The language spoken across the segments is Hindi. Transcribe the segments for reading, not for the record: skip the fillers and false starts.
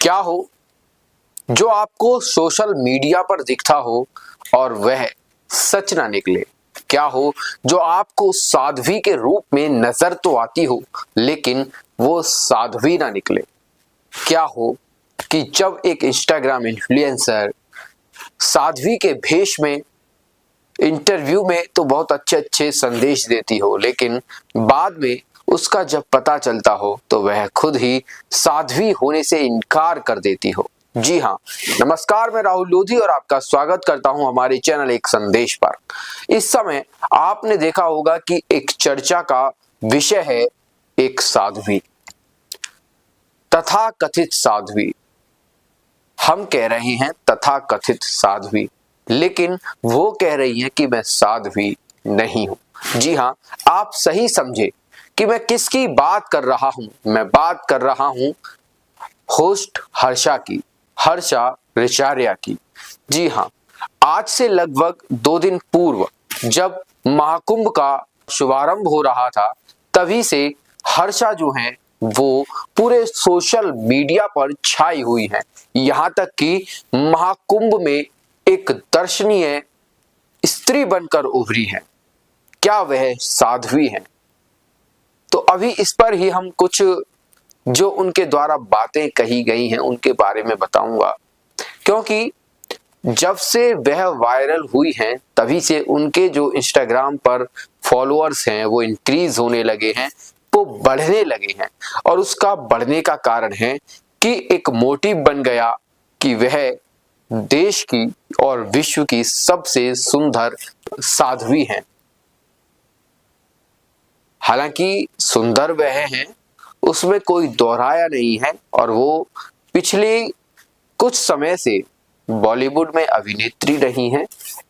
क्या हो जो आपको सोशल मीडिया पर दिखता हो और वह सच ना निकले। क्या हो जो आपको साध्वी के रूप में नजर तो आती हो लेकिन वो साध्वी ना निकले। क्या हो कि जब एक इंस्टाग्राम इन्फ्लुएंसर साध्वी के भेष में इंटरव्यू में तो बहुत अच्छे अच्छे संदेश देती हो लेकिन बाद में उसका जब पता चलता हो तो वह खुद ही साध्वी होने से इनकार कर देती हो। जी हाँ, नमस्कार, मैं राहुल लोधी और आपका स्वागत करता हूं हमारे चैनल एक संदेश पर। इस समय आपने देखा होगा कि एक चर्चा का विषय है एक साध्वी, तथाकथित साध्वी। हम कह रहे हैं तथाकथित साध्वी, लेकिन वो कह रही है कि मैं साध्वी नहीं हूं। जी हां, आप सही समझे कि मैं किसकी बात कर रहा हूं। मैं बात कर रहा हूं होस्ट हर्षा की, हर्षा रिचार्या की। जी हां, आज से लगभग 2 दिन पूर्व जब महाकुंभ का शुभारंभ हो रहा था तभी से हर्षा जो है वो पूरे सोशल मीडिया पर छाई हुई है। यहां तक कि महाकुंभ में एक दर्शनीय स्त्री बनकर उभरी है। क्या वह साध्वी है? तो अभी इस पर ही हम कुछ जो उनके द्वारा बातें कही गई हैं उनके बारे में बताऊंगा, क्योंकि जब से वह वायरल हुई हैं तभी से उनके जो इंस्टाग्राम पर फॉलोअर्स हैं वो इंक्रीज होने लगे हैं, वो बढ़ने लगे हैं। और उसका बढ़ने का कारण है कि एक मोटिव बन गया कि वह देश की और विश्व की सबसे सुंदर साध्वी हैं। हालांकि सुंदर वह हैं, उसमें कोई दोहराया नहीं है। और वो पिछले कुछ समय से बॉलीवुड में अभिनेत्री रही हैं।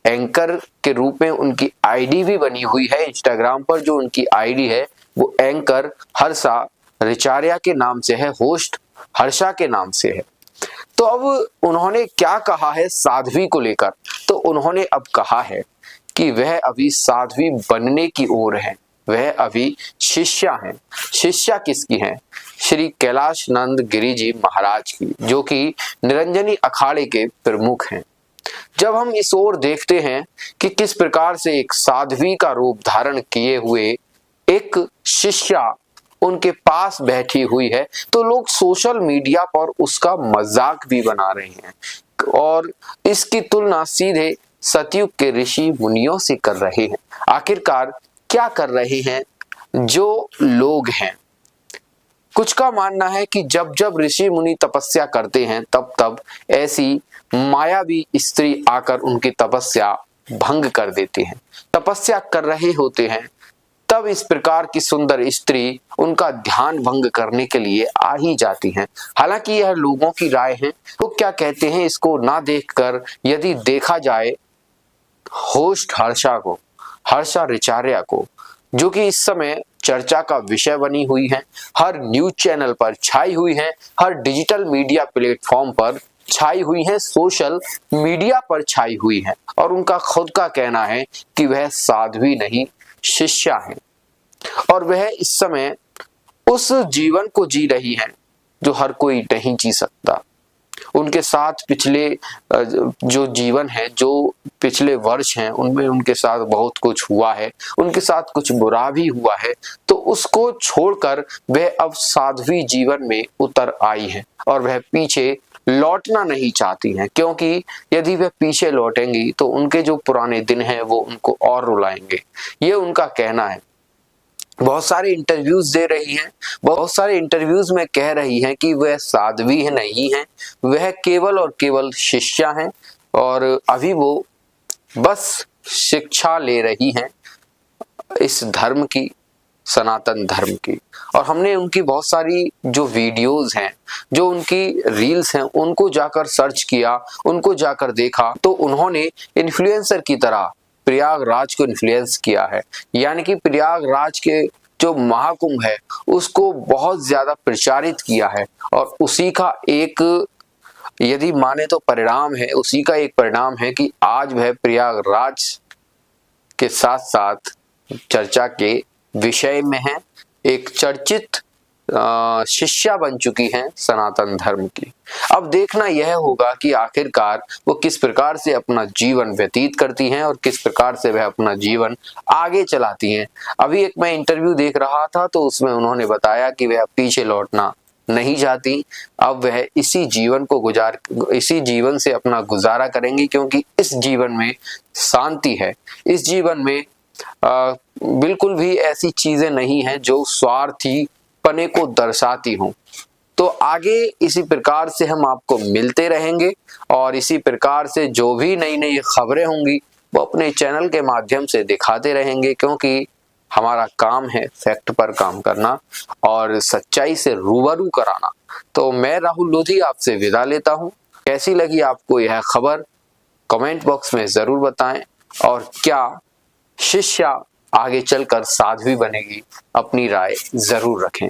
एंकर के रूप में उनकी आईडी भी बनी हुई है इंस्टाग्राम पर। जो उनकी आईडी है वो एंकर हर्षा रिचार्या के नाम से है, होस्ट हर्षा के नाम से है। तो अब उन्होंने क्या कहा है साध्वी को लेकर? तो उन्होंने अब कहा है कि वह अभी साध्वी बनने की ओर है, वह अभी शिष्या हैं। शिष्या किसकी हैं? श्री कैलाश नंद गिरी जी महाराज की, जो कि निरंजनी अखाड़े के प्रमुख हैं। जब हम इस ओर देखते हैं कि किस प्रकार से एक साध्वी का रूप धारण किए हुए एक शिष्या उनके पास बैठी हुई है, तो लोग सोशल मीडिया पर उसका मजाक भी बना रहे हैं और इसकी तुलना सीधे सतयुग के ऋषि मुनियों से कर रहे हैं। आखिरकार क्या कर रहे हैं जो लोग हैं? कुछ का मानना है कि जब जब ऋषि मुनि तपस्या करते हैं तब तब ऐसी मायावी स्त्री आकर उनकी तपस्या भंग कर देती हैं। तपस्या कर रहे होते हैं तब इस प्रकार की सुंदर स्त्री उनका ध्यान भंग करने के लिए आ ही जाती हैं। हालांकि यह लोगों की राय है। तो क्या कहते हैं, इसको ना देखकर यदि देखा जाए होस्ट हर्षा को, हर्षा रिचार्या को, जो कि इस समय चर्चा का विषय बनी हुई है, हर न्यूज चैनल पर छाई हुई है, हर डिजिटल मीडिया प्लेटफॉर्म पर छाई हुई है, सोशल मीडिया पर छाई हुई है। और उनका खुद का कहना है कि वह साध्वी नहीं शिष्या है और वह इस समय उस जीवन को जी रही है जो हर कोई नहीं जी सकता। उनके साथ पिछले जो जीवन है, जो पिछले वर्ष हैं, उनमें उनके साथ बहुत कुछ हुआ है, उनके साथ कुछ बुरा भी हुआ है। तो उसको छोड़कर वह अब साध्वी जीवन में उतर आई है और वह पीछे लौटना नहीं चाहती हैं, क्योंकि यदि वह पीछे लौटेंगी तो उनके जो पुराने दिन हैं वो उनको और रुलाएंगे। ये उनका कहना है। बहुत सारे इंटरव्यूज दे रही हैं, बहुत सारे इंटरव्यूज में कह रही हैं कि वह साध्वी है नहीं है, वह केवल और केवल शिष्या हैं और अभी वो बस शिक्षा ले रही हैं इस धर्म की, सनातन धर्म की। और हमने उनकी बहुत सारी जो वीडियोस हैं, जो उनकी रील्स हैं, उनको जाकर सर्च किया, उनको जाकर देखा, तो उन्होंने इन्फ्लुएंसर की तरह प्रयागराज को इन्फ्लुएंस किया है। यानी कि प्रयागराज के जो महाकुंभ है उसको बहुत ज्यादा प्रचारित किया है और उसी का एक, यदि माने तो परिणाम है, उसी का एक परिणाम है कि आज वह प्रयागराज के साथ साथ चर्चा के विषय में है। एक चर्चित शिष्या बन चुकी हैं सनातन धर्म की। अब देखना यह होगा कि आखिरकार वो किस प्रकार से अपना जीवन व्यतीत करती हैं और किस प्रकार से वह अपना जीवन आगे चलाती हैं। अभी एक मैं इंटरव्यू देख रहा था तो उसमें उन्होंने बताया कि वह पीछे लौटना नहीं चाहती, अब वह इसी जीवन से अपना गुजारा करेंगी, क्योंकि इस जीवन में शांति है। इस जीवन में बिल्कुल भी ऐसी चीजें नहीं है जो स्वार्थी पने को दर्शाती हूं। तो आगे इसी प्रकार से हम आपको मिलते रहेंगे और इसी प्रकार से जो भी नई नई खबरें होंगी वो अपने चैनल के माध्यम से दिखाते रहेंगे, क्योंकि हमारा काम है फैक्ट पर काम करना और सच्चाई से रूबरू कराना। तो मैं राहुल लोधी आपसे विदा लेता हूं। कैसी लगी आपको यह खबर कमेंट बॉक्स में जरूर बताएं, और क्या शिष्या आगे चलकर साध्वी बनेगी, अपनी राय जरूर रखें।